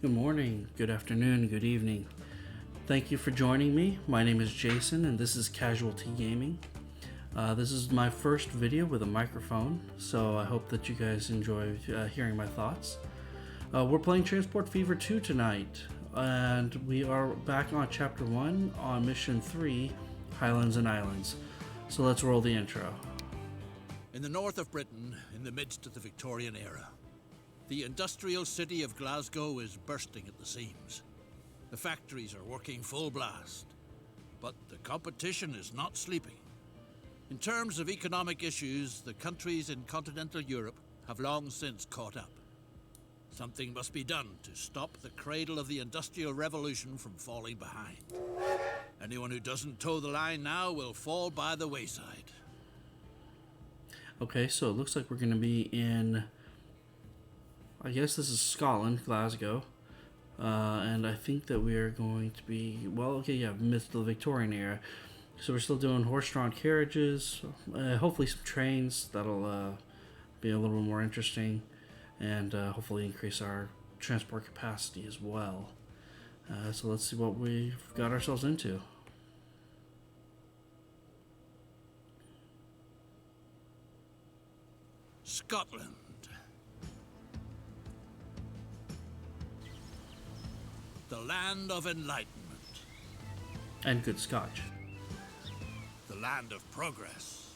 Good morning, good afternoon, good evening. Thank you for joining me. My name is Jason and this is CasualT Gaming. This is my first video with a microphone, so I hope that you guys enjoy hearing my thoughts. We're playing Transport Fever 2 tonight, and we are back on Chapter 1 on Mission 3, Highlands and Islands. So let's roll the intro. In the north of Britain, in the midst of the Victorian era, the industrial city of Glasgow is bursting at the seams. The factories are working full blast, but the competition is not sleeping. In terms of economic issues, the countries in continental Europe have long since caught up. Something must be done to stop the cradle of the Industrial Revolution from falling behind. Anyone who doesn't toe the line now will fall by the wayside. Okay, so it looks like we're going to be in, I guess this is Scotland, Glasgow. And I think that we are going to be, midst of the Victorian era. So we're still doing horse-drawn carriages, hopefully some trains. That'll be a little bit more interesting, and hopefully increase our transport capacity as well. So let's see what we've got ourselves into. Scotland. The land of enlightenment. And good scotch. The land of progress.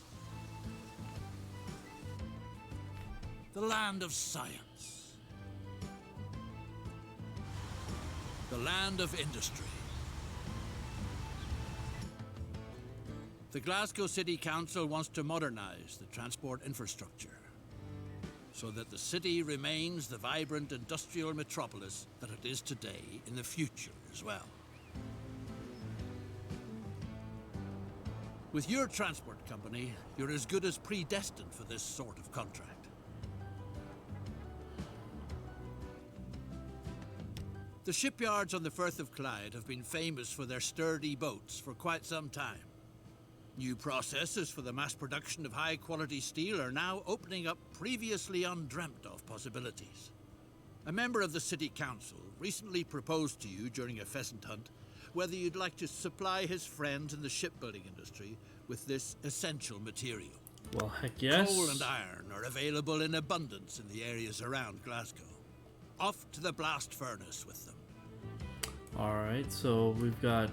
The land of science. The land of industry. The Glasgow City Council wants to modernize the transport infrastructure so that the city remains the vibrant industrial metropolis that it is today in the future as well. With your transport company, you're as good as predestined for this sort of contract. The shipyards on the Firth of Clyde have been famous for their sturdy boats for quite some time. New processes for the mass production of high-quality steel are now opening up previously undreamt of possibilities. A member of the City Council recently proposed to you during a pheasant hunt whether you'd like to supply his friends in the shipbuilding industry with this essential material. Well, heck yes. Coal and iron are available in abundance in the areas around Glasgow. Off to the blast furnace with them. Alright, so we've got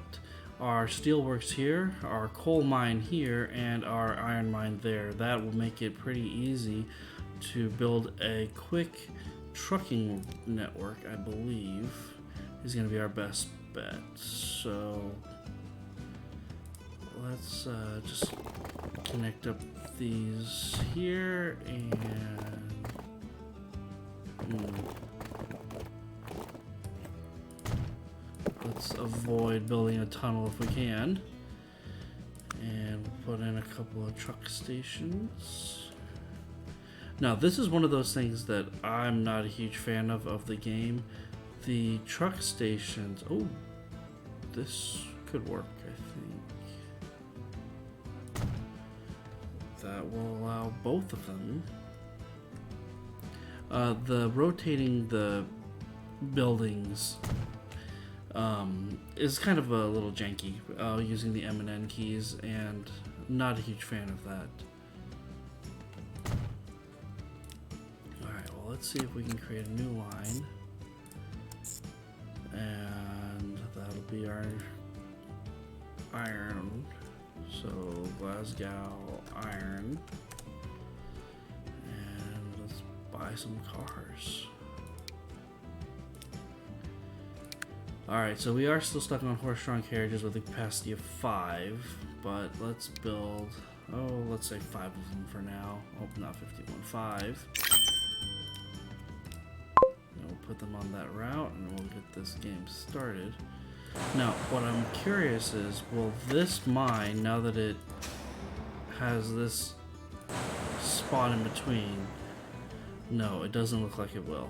our steelworks here, our coal mine here, and our iron mine there. That will make it pretty easy to build a quick trucking network, I believe, is going to be our best bet. So let's just connect up these here and let's avoid building a tunnel if we can, and we'll put in a couple of truck stations. Now this is one of those things that I'm not a huge fan of the game. The truck stations, oh, this could work, I think. That will allow both of them. The rotating the buildings is kind of a little janky using the M and N keys, and not a huge fan of that. Alright, well, let's see if we can create a new line. And that'll be our iron. So Glasgow iron. And let's buy some cars. Alright, so we are still stuck on horse-drawn carriages with a capacity of 5, but let's build, let's say 5 of them for now. Oh, not 51, 5. We'll put them on that route and we'll get this game started. Now, what I'm curious is, will this mine, now that it has this spot in between, no, it doesn't look like it will.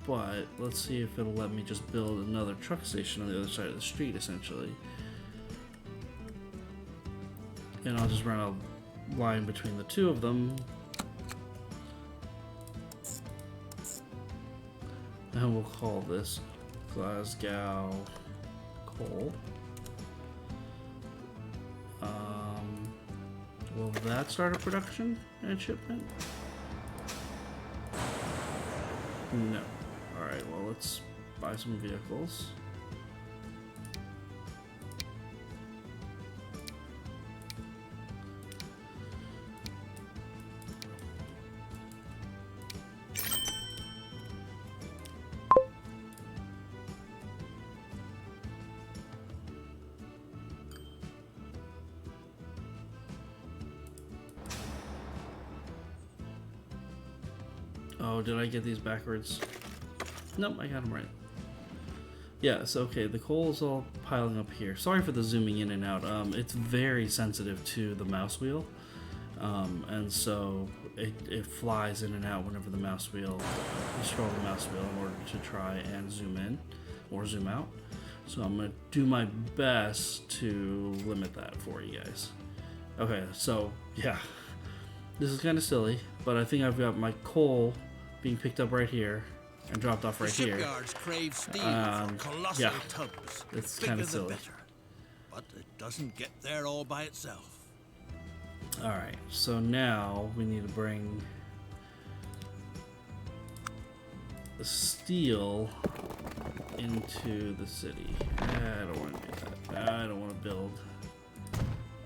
But let's see if it'll let me just build another truck station on the other side of the street, essentially. And I'll just run a line between the two of them. And we'll call this Glasgow coal. Will that start a production and shipment? No. Alright, well, let's buy some vehicles. Oh, did I get these backwards? Nope, I got them right. Yeah, so okay, the coal is all piling up here. Sorry for the zooming in and out. It's very sensitive to the mouse wheel. And so it flies in and out whenever the mouse wheel, you scroll the mouse wheel in order to try and zoom in or zoom out. So I'm going to do my best to limit that for you guys. Okay, so yeah, this is kind of silly, but I think I've got my coal being picked up right here and dropped off right here. Shipyards crave steel for colossal yeah, tubs. it's Bigger kind of the silly. better. But it doesn't get there all by itself. Alright, so now we need to bring the steel into the city. I don't want to do that. I don't want to build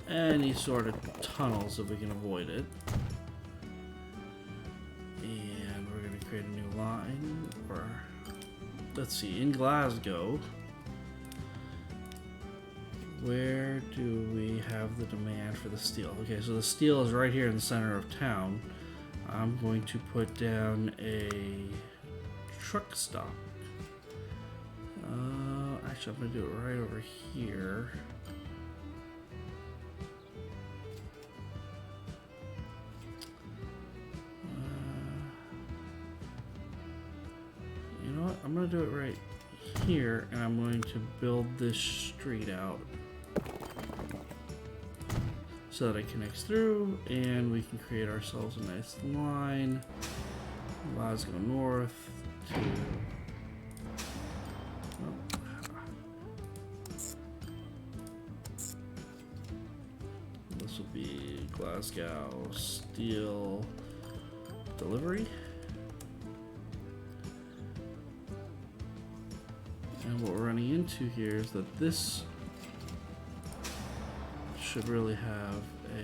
any sort of tunnels if we can avoid it. And we're going to create a new line. Or let's see, in Glasgow, where do we have the demand for the steel? Okay, so the steel is right here in the center of town. I'm going to put down a truck stop. Actually, I'm going to do it right over here. You know what? I'm going to do it right here, and I'm going to build this street out so that it connects through, and we can create ourselves a nice line. Glasgow North to... This will be Glasgow Steel Delivery. And what we're running into here is that this should really have a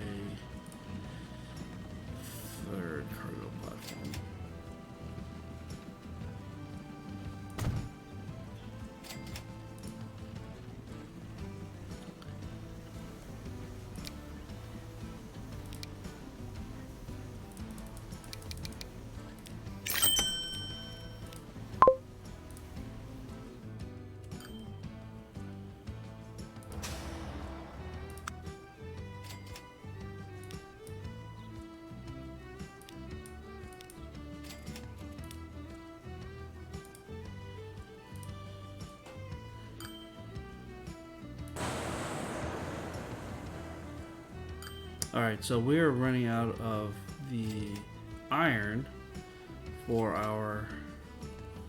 third cargo platform. Alright, so we're running out of the iron for our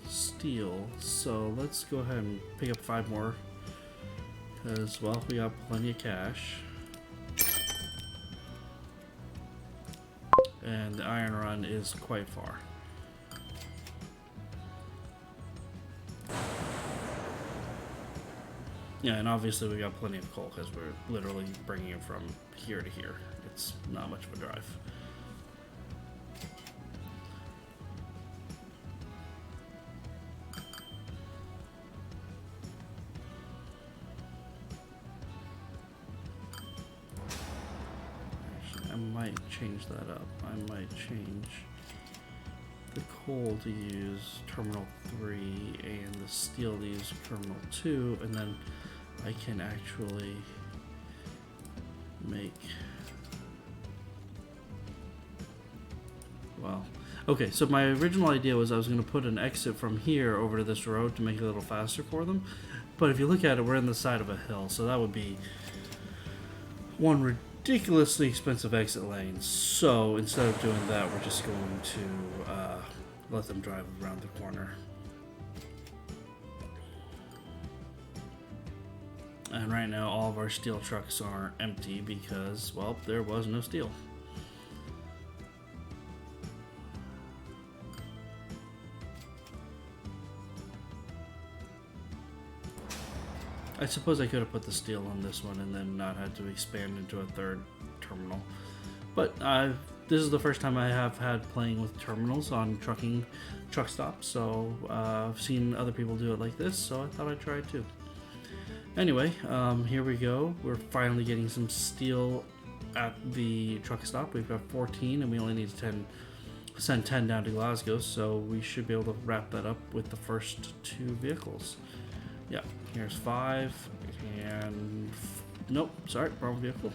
steel, so let's go ahead and pick up 5 more, because, well, we got plenty of cash. And the iron run is quite far. Yeah, and obviously we got plenty of coal because we're literally bringing it from here to here. It's not much of a drive. Actually, I might change that up. I might change the coal to use Terminal 3 and the steel to use Terminal 2, and then I can actually make... Well, okay, so my original idea was I was going to put an exit from here over to this road to make it a little faster for them. But if you look at it, we're in the side of a hill, so that would be one ridiculously expensive exit lane. So instead of doing that, we're just going to let them drive around the corner. And right now all of our steel trucks are empty because, well, there was no steel. I suppose I could have put the steel on this one and then not had to expand into a third terminal. But this is the first time I have had playing with terminals on truck stops, so I've seen other people do it like this, so I thought I'd try it too. Anyway, here we go. We're finally getting some steel at the truck stop. We've got 14 and we only need to send 10 down to Glasgow, so we should be able to wrap that up with the first 2 vehicles. Yeah, here's 5 and nope, sorry, wrong vehicle.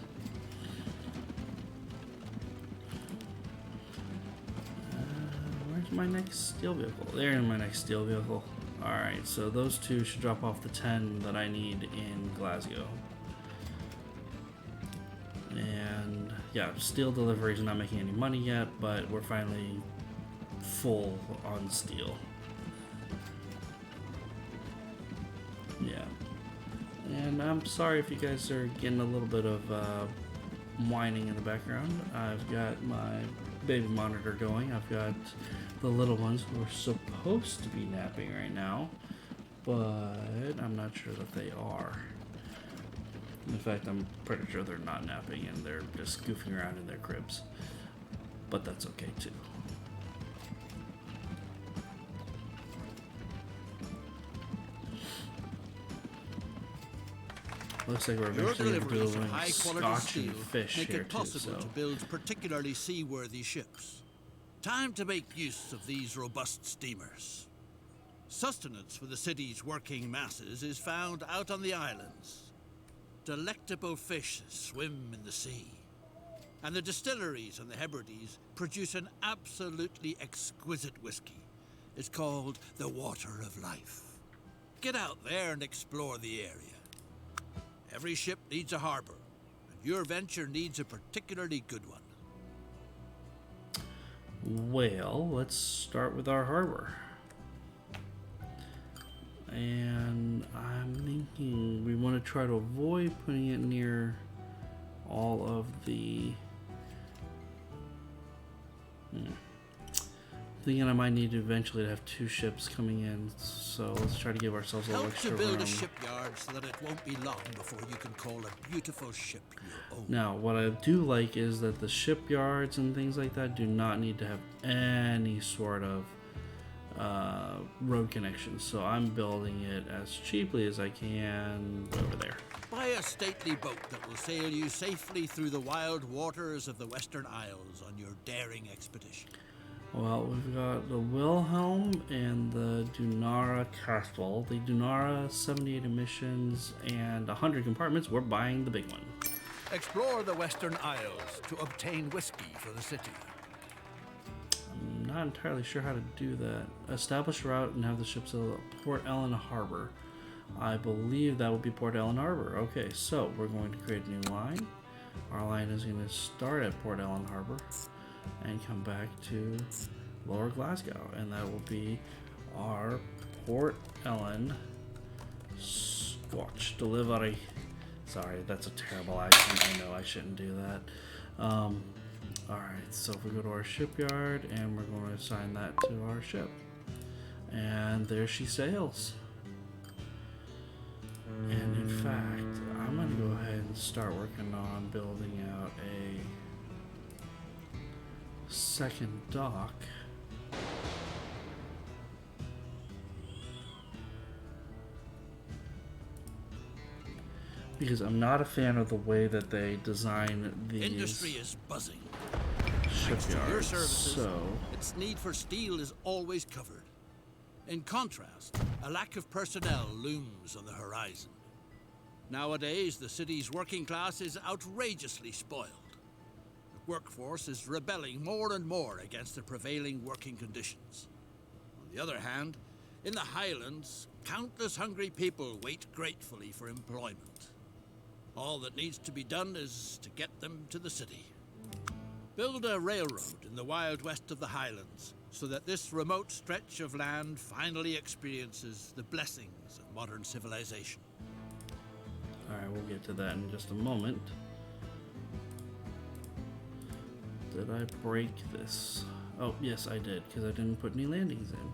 Where's my next steel vehicle? There's my next steel vehicle. Alright, so those 2 should drop off the 10 that I need in Glasgow. And yeah, steel deliveries are not making any money yet, but we're finally full on steel. Yeah. And I'm sorry if you guys are getting a little bit of whining in the background. I've got my baby monitor going. I've got the little ones who are supposed to be napping right now, but I'm not sure that they are. In fact, I'm pretty sure they're not napping and they're just goofing around in their cribs. But that's okay too. Looks like we're Your eventually deliveries of doing high-quality scotch steel and fish make here it too, possible so. to build particularly seaworthy ships. Time to make use of these robust steamers. Sustenance for the city's working masses is found out on the islands. Delectable fish swim in the sea. And the distilleries on the Hebrides produce an absolutely exquisite whiskey. It's called the Water of Life. Get out there and explore the area. Every ship needs a harbor, and your venture needs a particularly good one. Well, let's start with our harbor. And I'm thinking we want to try to avoid putting it near all of the... Thinking I might need to eventually have 2 ships coming in, so let's try to give ourselves a little Help extra to build room. a shipyard so that it won't be long before you can call a beautiful ship your own. Now, what I do like is that the shipyards and things like that do not need to have any sort of road connections, so I'm building it as cheaply as I can over there. Buy a stately boat that will sail you safely through the wild waters of the Western Isles on your daring expedition. Well, we've got the Wilhelm and the Dunara Castle. The Dunara, 78 emissions and 100 compartments. We're buying the big one. Explore the Western Isles to obtain whiskey for the city. I'm not entirely sure how to do that. Establish a route and have the ships at Port Ellen Harbor. I believe that would be Port Ellen Harbor. Okay, so we're going to create a new line. Our line is going to start at Port Ellen Harbor and come back to Lower Glasgow, and that will be our Port Ellen Scotch delivery. Sorry, that's a terrible accent. I know I shouldn't do that. Alright, so if we go to our shipyard, and we're going to assign that to our ship. And there she sails. And in fact, I'm going to go ahead and start working on building out a second dock. Because I'm not a fan of the way that they design these Industry is buzzing. Thanks to your shipyards. services, So its need for steel is always covered. In contrast, a lack of personnel looms on the horizon. Nowadays, the city's working class is outrageously spoiled. The workforce is rebelling more and more against the prevailing working conditions. On the other hand, in the Highlands, countless hungry people wait gratefully for employment. All that needs to be done is to get them to the city. Build a railroad in the wild west of the Highlands so that this remote stretch of land finally experiences the blessings of modern civilization. Alright, we'll get to that in just a moment. Did I break this? Oh, yes, I did, because I didn't put any landings in.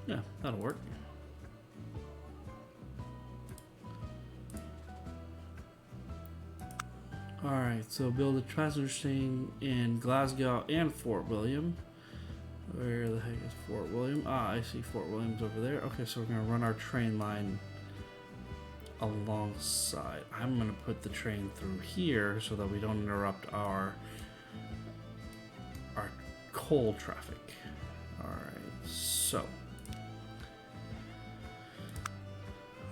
Yeah, that'll work. Alright, so build a passenger train in Glasgow and Fort William. Where the heck is Fort William? Ah, I see Fort William's over there. Okay, so we're going to run our train line alongside. I'm going to put the train through here so that we don't interrupt our coal traffic. Alright, so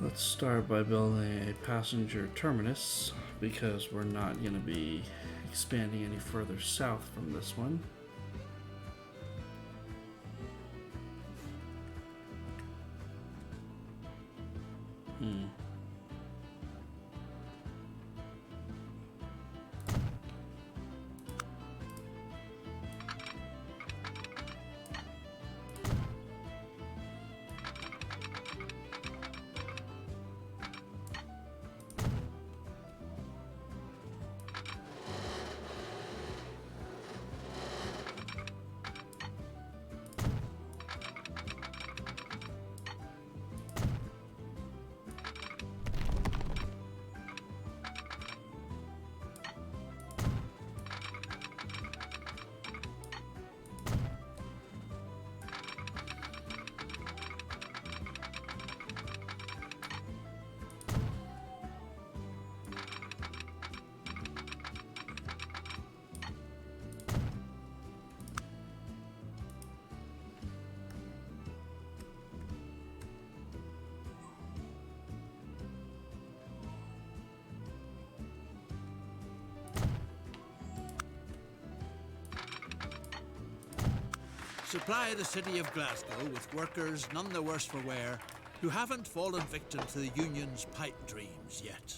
let's start by building a passenger terminus because we're not going to be expanding any further south from this one. Supply the city of Glasgow with workers none the worse for wear who haven't fallen victim to the Union's pipe dreams yet.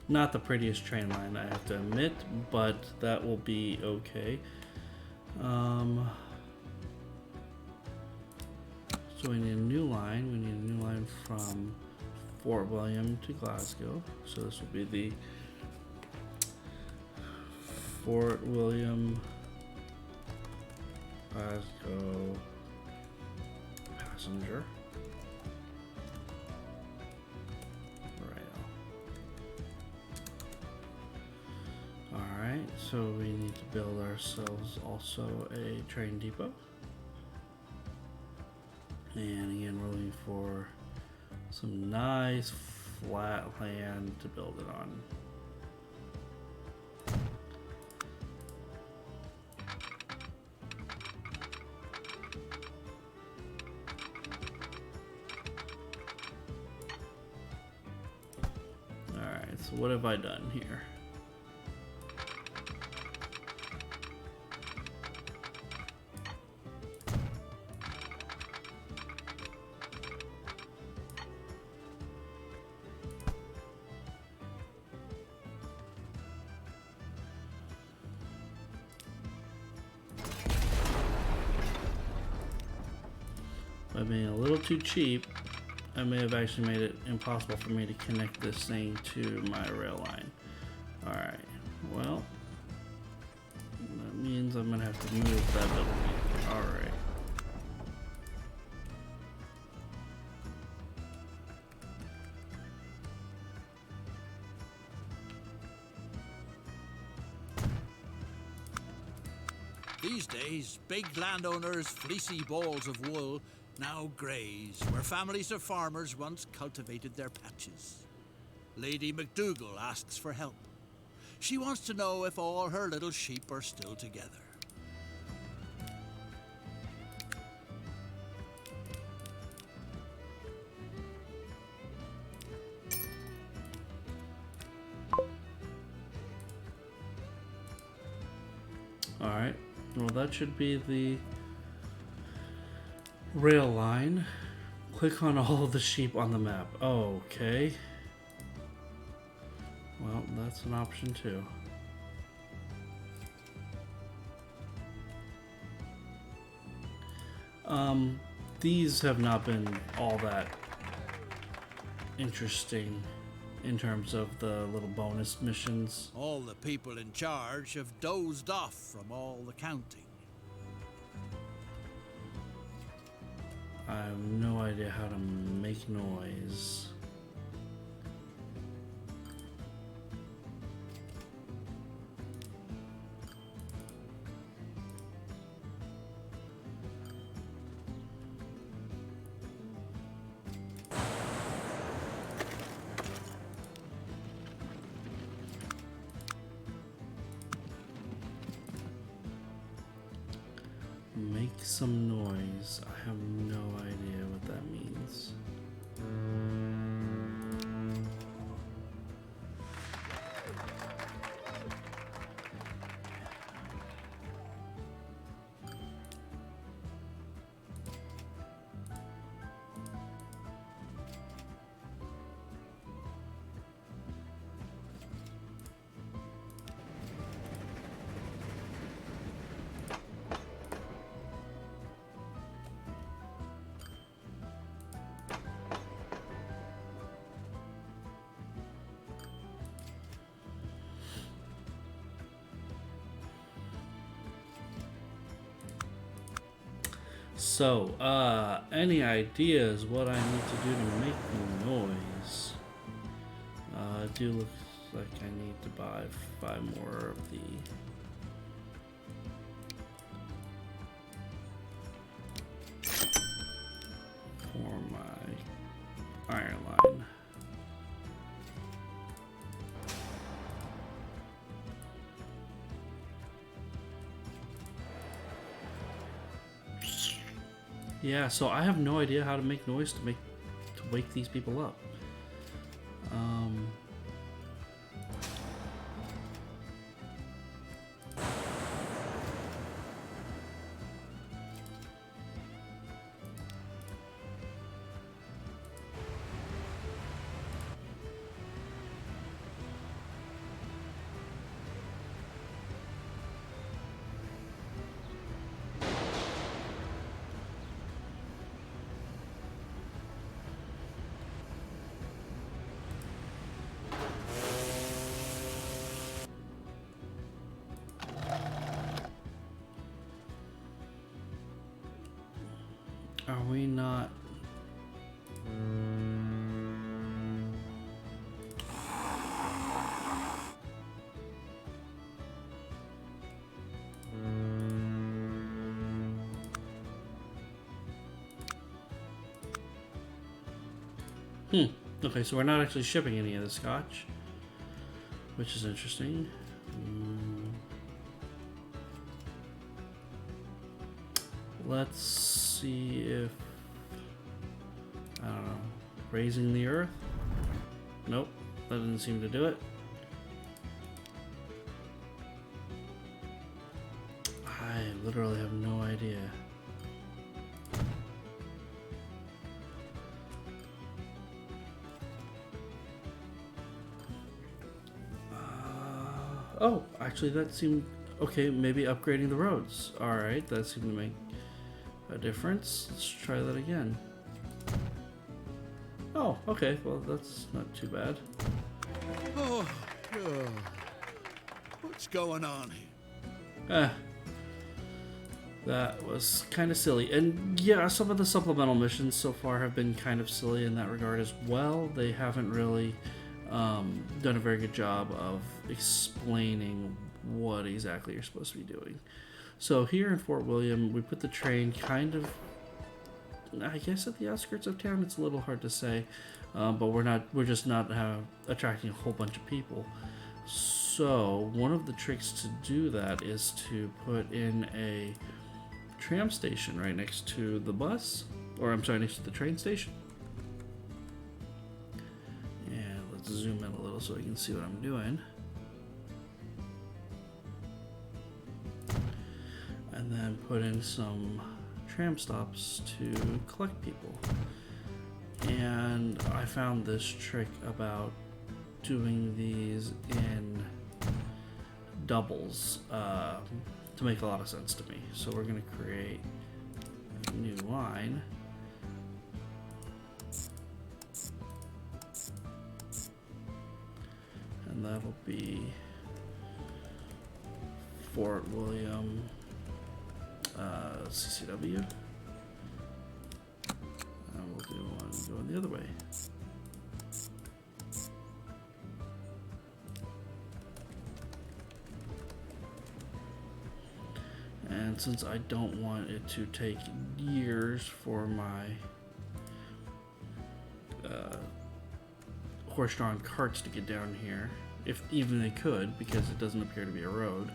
Not the prettiest train line, I have to admit, but that will be okay. So we need a new line. We need a new line from Fort William to Glasgow. So this will be the Fort William Glasgow passenger rail. Alright, so we need to build ourselves also a train depot. And again, we're looking for some nice flat land to build it on. So what have I done here? By being a little too cheap, I may have actually made it impossible for me to connect this thing to my rail line. Alright, well, that means I'm gonna have to move that building. Alright. These days, big landowners' fleecy balls of wool now graze where families of farmers once cultivated their patches. Lady McDougal asks for help. She wants to know if all her little sheep are still together. Alright, well that should be the rail line. Click on all of the sheep on the map. Okay. Well, that's an option too. These have not been all that interesting in terms of the little bonus missions. All the people in charge have dozed off from all the counting. I have no idea how to make noise. Make some noise. I have no idea what that means. So, any ideas what I need to do to make noise? It do looks like I need to buy 5 more of the for my iron line. Yeah, so I have no idea how to make noise to wake these people up. Are we not? Okay, so we're not actually shipping any of the scotch, which is interesting. Let's see if, I don't know, raising the earth? Nope, that didn't seem to do it. I literally have no idea. Oh, actually that seemed okay. Maybe upgrading the roads. All right, that seemed to make a difference. Let's try that again. Oh, okay. Well, that's not too bad. Oh, what's going on here? That was kind of silly. And yeah, some of the supplemental missions so far have been kind of silly in that regard as well. They haven't really done a very good job of explaining what exactly you're supposed to be doing. So here in Fort William, we put the train kind of, I guess, at the outskirts of town. It's a little hard to say, but we're just not attracting a whole bunch of people. So one of the tricks to do that is to put in a tram station right next to the bus, or I'm sorry, next to the train station. And let's zoom in a little so you can see what I'm doing. And then put in some tram stops to collect people. And I found this trick about doing these in doubles to make a lot of sense to me. So we're going to create a new line. And that'll be Fort William CCW. And we'll do one going the other way. And since I don't want it to take years for my horse-drawn carts to get down here, if even they could, because it doesn't appear to be a road.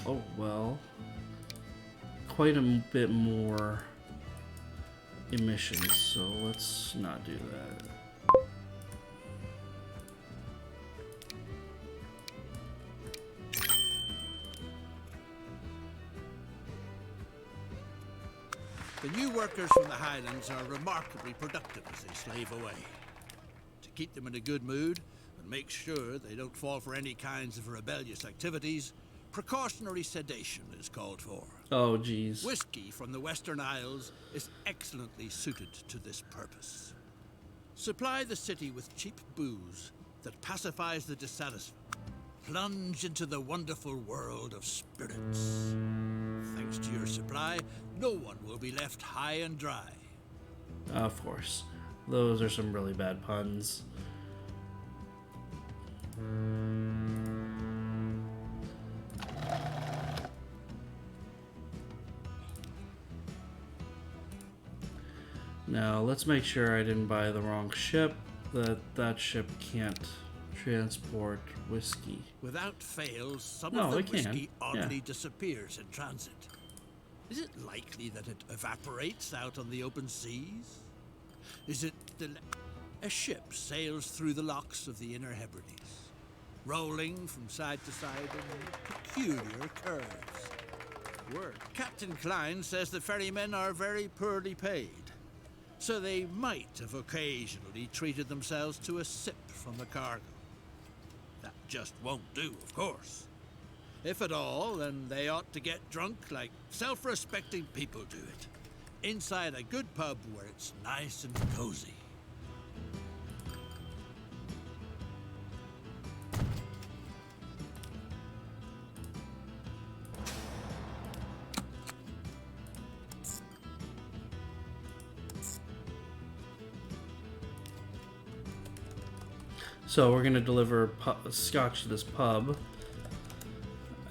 Oh well, quite a bit more emissions, so let's not do that. The new workers from the Highlands are remarkably productive as they slave away. To keep them in a good mood and make sure they don't fall for any kinds of rebellious activities, precautionary sedation is called for. Oh, geez. Whiskey from the Western Isles is excellently suited to this purpose. Supply the city with cheap booze that pacifies the dissatisfied. Plunge into the wonderful world of spirits. Thanks to your supply, no one will be left high and dry. Of course. Those are some really bad puns. Now, let's make sure I didn't buy the wrong ship. That ship can't transport whiskey. Without fail, some of the whiskey oddly disappears in transit. Is it likely that it evaporates out on the open seas? Is it a ship sails through the locks of the Inner Hebrides, rolling from side to side in peculiar curves? Word. Captain Klein says the ferrymen are very poorly paid, so they might have occasionally treated themselves to a sip from the cargo. That just won't do, of course. If at all, then they ought to get drunk like self-respecting people do it, inside a good pub where it's nice and cozy. So we're going to deliver scotch to this pub,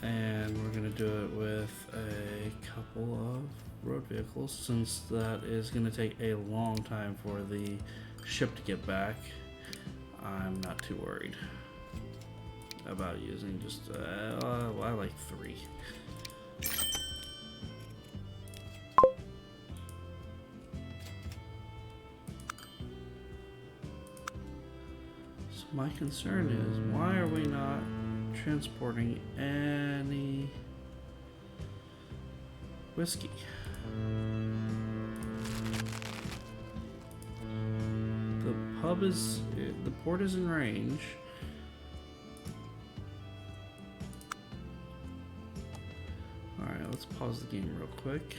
and we're going to do it with a couple of road vehicles, since that is going to take a long time for the ship to get back. I'm not too worried about using just, I like 3. My concern is, why are we not transporting any whiskey? The port is in range. Alright, let's pause the game real quick.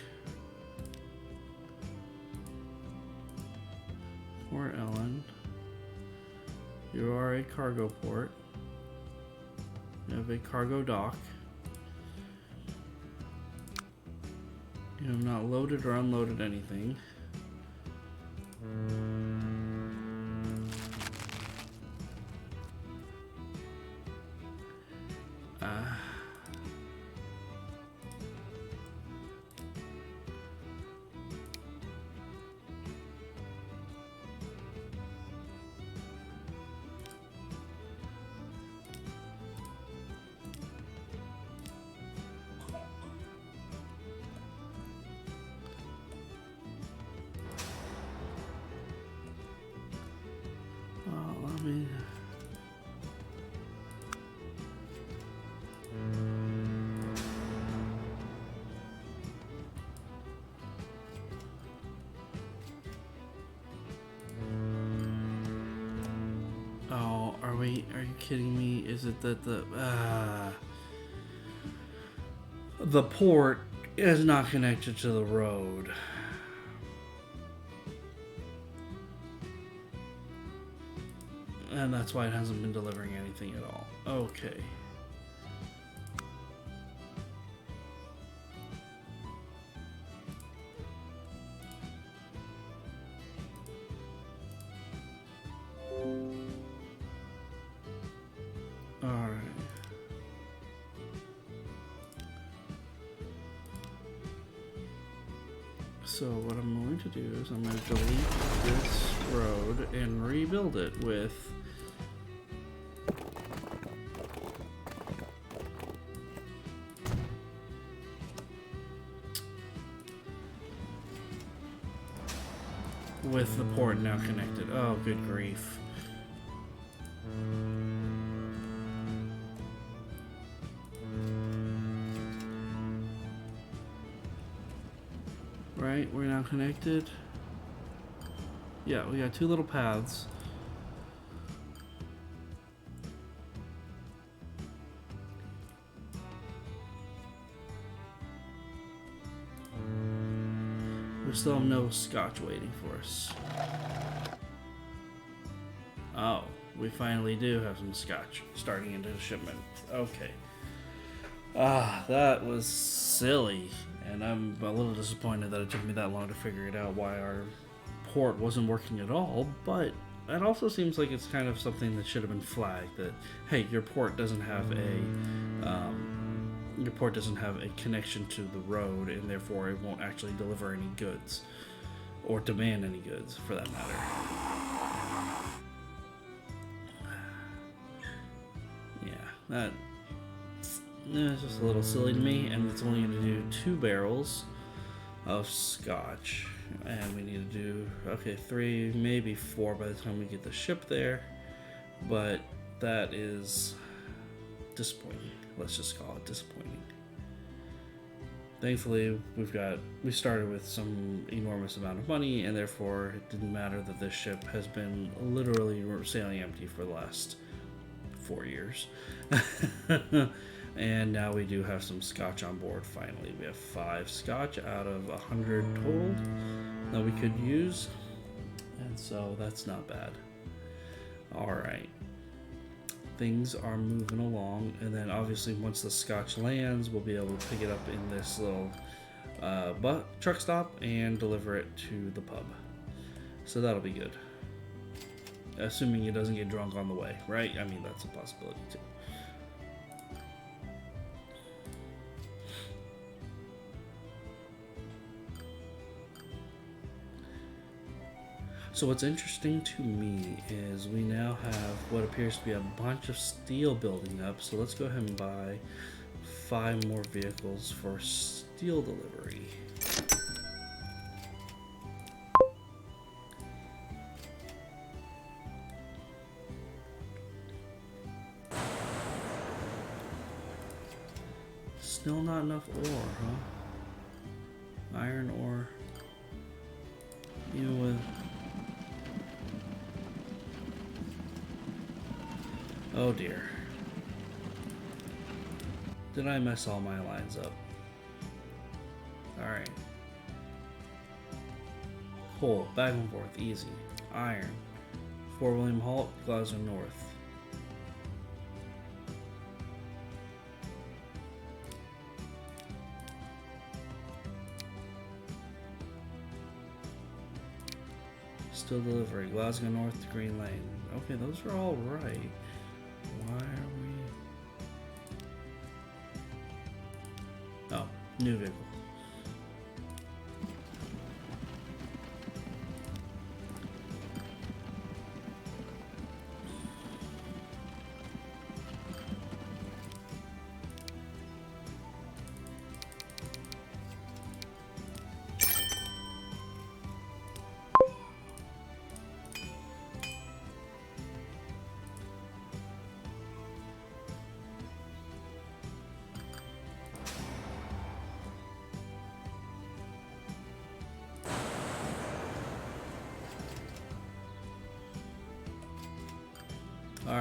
Port Ellen. You are a cargo port. You have a cargo dock. You have not loaded or unloaded anything. wait, are you kidding me? Is it that the port is not connected to the road? And that's why it hasn't been delivering anything at all. Okay. Alright. So what I'm going to do is I'm going to delete this road and rebuild it with the port now connected. Oh, good grief. Right, we're now connected. Yeah, we got two little paths. We still have no scotch waiting for us. Oh, we finally do have some scotch starting into the shipment. Okay. Ah, that was silly. And I'm a little disappointed that it took me that long to figure it out why our port wasn't working at all, but it also seems like it's kind of something that should have been flagged that, hey, your port doesn't have a connection to the road, and therefore it won't actually deliver any goods or demand any goods for that matter. Yeah, it's just a little silly to me, and it's only going to do 2 barrels of scotch, and we need to do, okay, 3, maybe 4 by the time we get the ship there, but that is disappointing. Let's just call it disappointing. Thankfully, we started with some enormous amount of money, and therefore it didn't matter that this ship has been literally sailing empty for the last 4 years. And now we do have some scotch on board finally. We have 5 scotch out of 100 total that we could use, and so that's not bad. Alright, things are moving along, and then obviously once the scotch lands, we'll be able to pick it up in this little truck stop and deliver it to the pub. So that'll be good, assuming it doesn't get drunk on the way, right? I mean, that's a possibility too. So what's interesting to me is we now have what appears to be a bunch of steel building up. So let's go ahead and buy 5 more vehicles for steel delivery. Still not enough ore, huh? Iron ore. Even with... Oh dear. Did I mess all my lines up? Alright. Coal, back and forth, easy. Iron. Fort William Halt, Glasgow North. Still delivery, Glasgow North to Green Lane. Okay, those are all right. Why are we... Oh, new vehicle.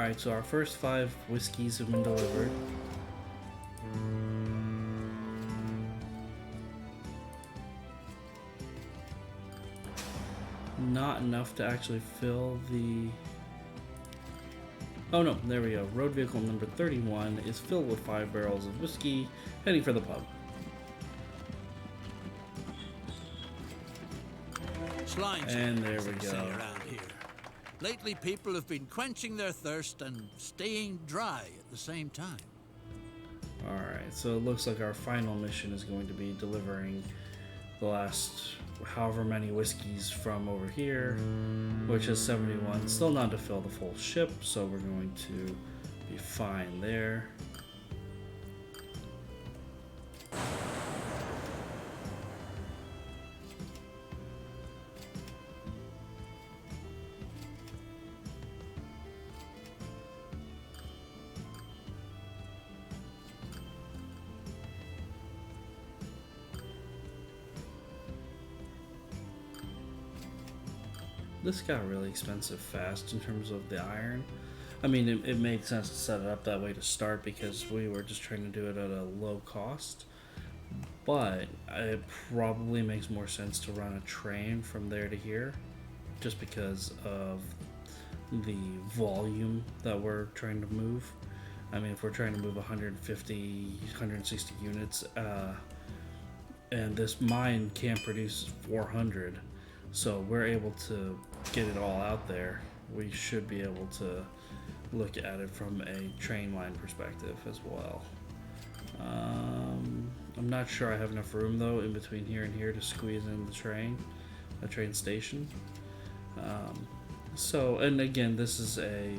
Alright, so our first 5 whiskeys have been delivered. Not enough to actually fill the... Oh no, there we go. Road vehicle number 31 is filled with 5 barrels of whiskey, heading for the pub. And there we go. Around here. Lately, people have been quenching their thirst and staying dry at the same time. Alright, so it looks like our final mission is going to be delivering the last however many whiskeys from over here, which is 71. Still not to fill the full ship, so we're going to be fine there. This got really expensive fast in terms of the iron. I mean, it made sense to set it up that way to start because we were just trying to do it at a low cost. But it probably makes more sense to run a train from there to here just because of the volume that we're trying to move. I mean, if we're trying to move 150, 160 units, and this mine can't produce 400, so we're able to get it all out there. We should be able to look at it from a train line perspective as well. I'm not sure I have enough room though in between here and here to squeeze in the train, a train station. So, and again, this is a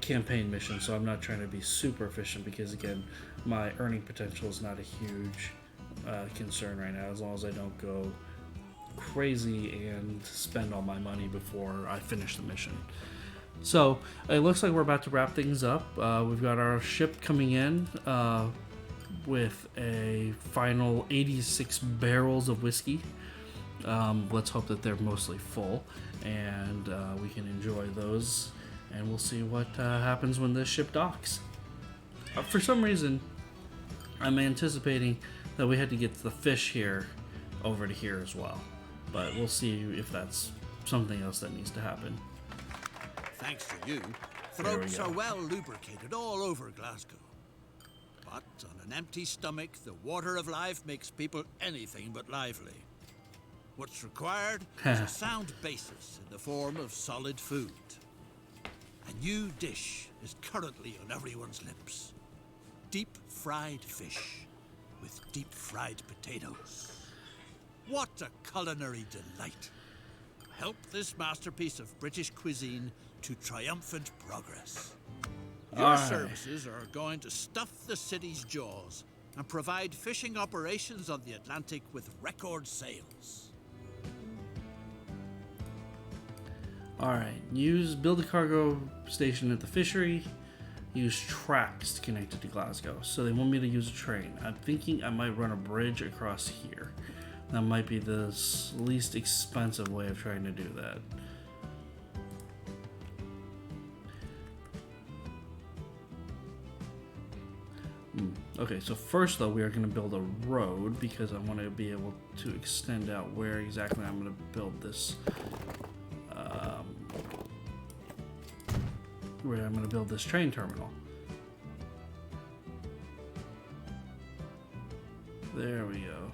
campaign mission, so I'm not trying to be super efficient because again, my earning potential is not a huge concern right now, as long as I don't go crazy and spend all my money before I finish the mission. So it looks like we're about to wrap things up. We've got our ship coming in with a final 86 barrels of whiskey. Let's hope that they're mostly full and we can enjoy those, and we'll see what happens when this ship docks. For some reason I'm anticipating that we had to get the fish here over to here as well, but we'll see if that's something else that needs to happen. Thanks to you, throats are well lubricated all over Glasgow. But on an empty stomach, the water of life makes people anything but lively. What's required is a sound basis in the form of solid food. A new dish is currently on everyone's lips. Deep fried fish with deep fried potatoes. What a culinary delight. Help this masterpiece of British cuisine to triumphant progress. Your services are going to stuff the city's jaws and provide fishing operations on the Atlantic with record sales. Alright, build a cargo station at the fishery. Use tracks to connect it to Glasgow. So they want me to use a train. I'm thinking I might run a bridge across here. That might be the least expensive way of trying to do that. Okay, so first though, we are going to build a road because I want to be able to extend out where exactly I'm going to build this. Where I'm going to build this train terminal. There we go.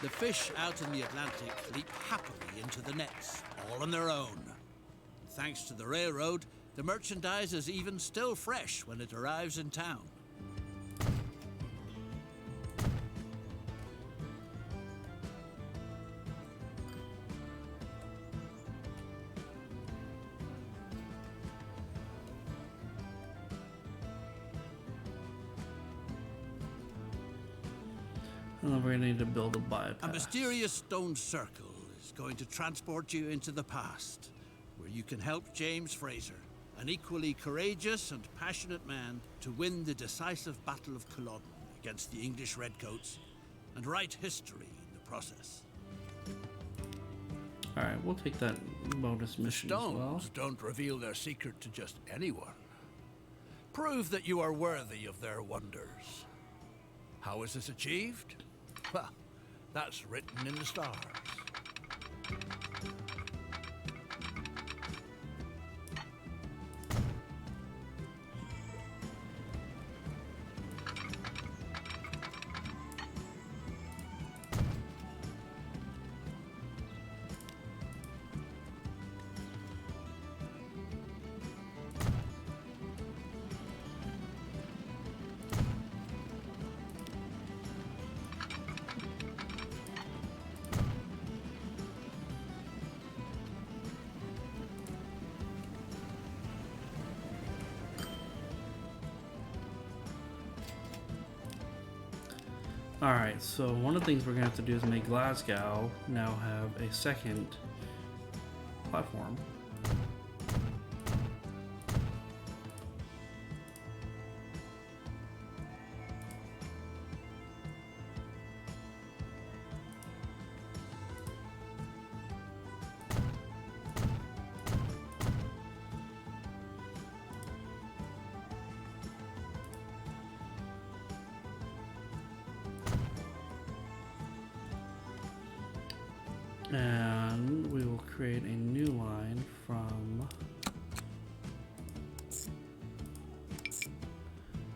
The fish out in the Atlantic leap happily into the nets, all on their own. Thanks to the railroad, the merchandise is even still fresh when it arrives in town. And then we're going to need to build a bypass. A mysterious stone circle is going to transport you into the past, where you can help James Fraser, an equally courageous and passionate man, to win the decisive Battle of Culloden against the English Redcoats and write history in the process. Alright, we'll take that bonus mission as well. Stones don't reveal their secret to just anyone. Prove that you are worthy of their wonders. How is this achieved? Well, that's written in the stars. Alright, so one of the things we're going to have to do is make Glasgow now have a second platform. And we will create a new line from,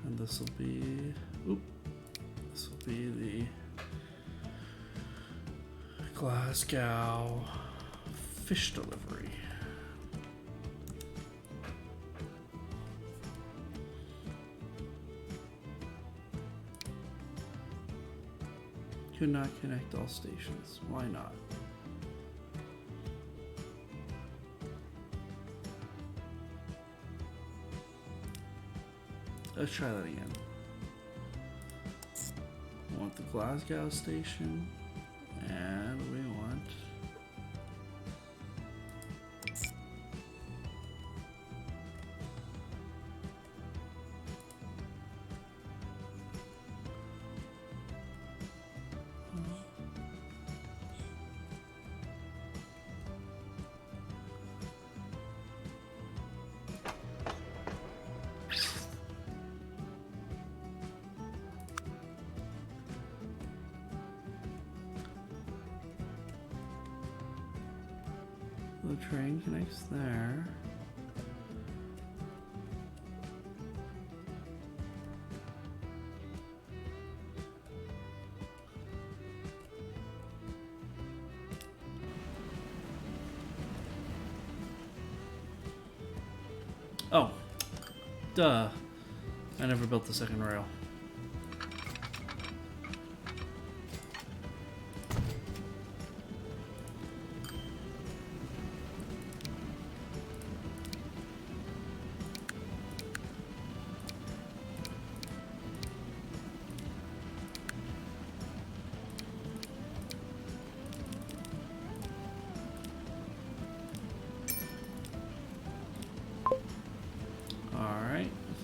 and this will be, this will be the Glasgow fish delivery. Could not connect all stations. Why not? Let's try that again. We want the Glasgow station, and we want the train connects there. Oh, duh. I never built the second rail.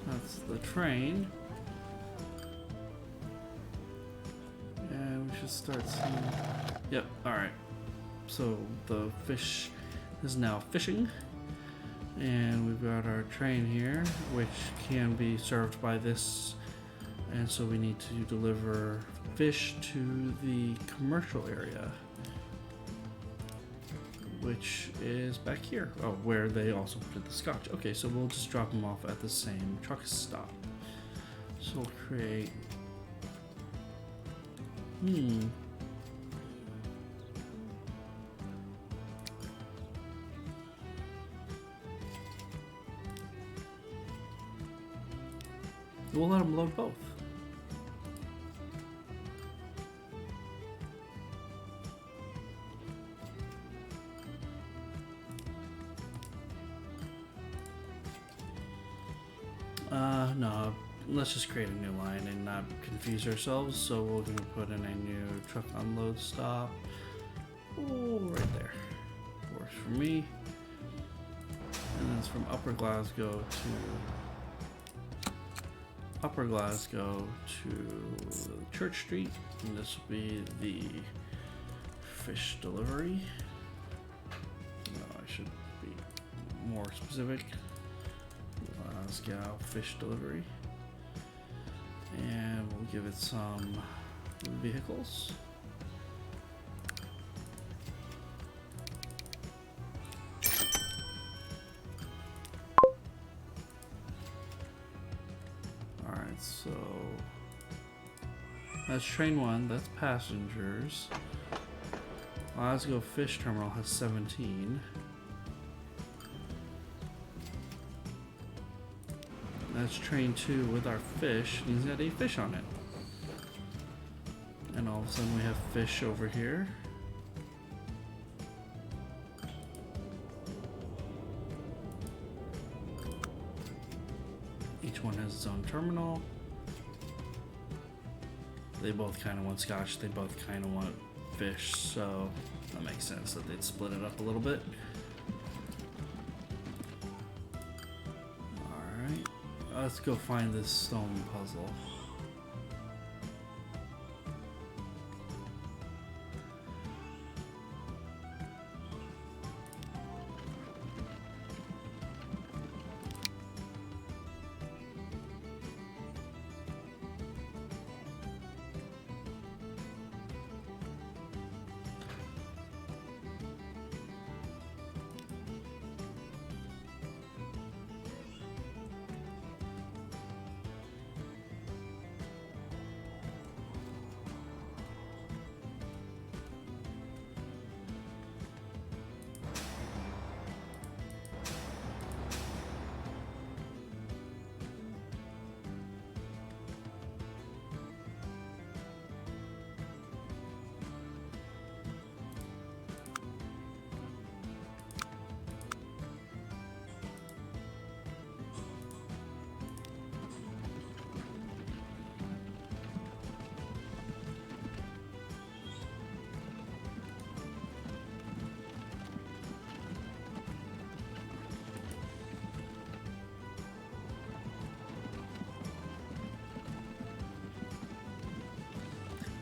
That's the train. And we should start seeing... Yep, alright. So the fish is now fishing. And we've got our train here, which can be served by this. And so we need to deliver fish to the commercial area, which is back here. Oh, where they also put the scotch. Okay, so we'll just drop them off at the same truck stop. So we'll create... We'll let them load both. No, let's just create a new line and not confuse ourselves. So we're going to put in a new truck unload stop. Oh, right there. Works for me. And that's from Upper Glasgow to Church Street. And this will be the fish delivery. No, I should be more specific. Glasgow fish delivery. And we'll give it some vehicles. Alright, so that's train 1, that's passengers. Glasgow Fish Terminal has 17. That's train 2 with our fish. He's got 8 fish on it. And all of a sudden we have fish over here. Each one has its own terminal. They both kind of want scotch. They both kind of want fish. So that makes sense that they'd split it up a little bit. Let's go find this stone puzzle.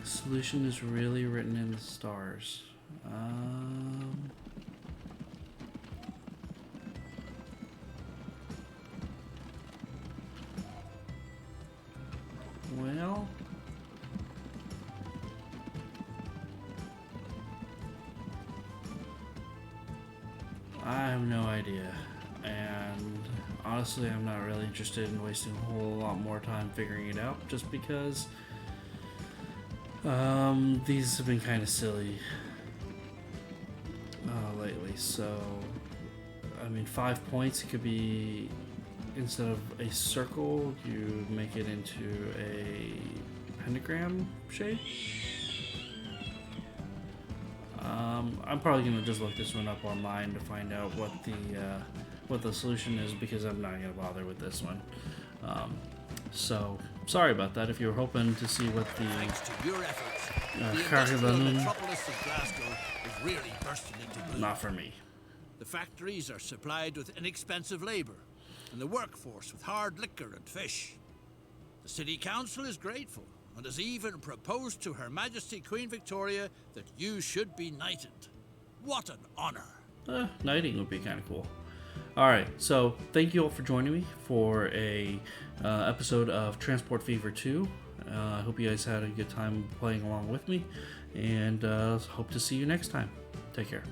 Solution is really written in the stars. Well, I have no idea, and honestly I'm not really interested in wasting a whole lot more time figuring it out, just because these have been kind of silly lately. So I mean, 5 points, it could be, instead of a circle you make it into a pentagram shape. I'm probably gonna just look this one up online to find out what the solution is, because I'm not gonna bother with this one. So sorry about that. If you were hoping to see what the Thanks to your efforts, the Caravan, industrial metropolis of Glasgow is really bursting into bloom. not for me. The factories are supplied with inexpensive labour, and the workforce with hard liquor and fish. The city council is grateful, and has even proposed to Her Majesty Queen Victoria that you should be knighted. What an honour! Knighting would be kind of cool. Alright, so thank you all for joining me for a episode of Transport Fever 2. I hope you guys had a good time playing along with me, and hope to see you next time. Take care.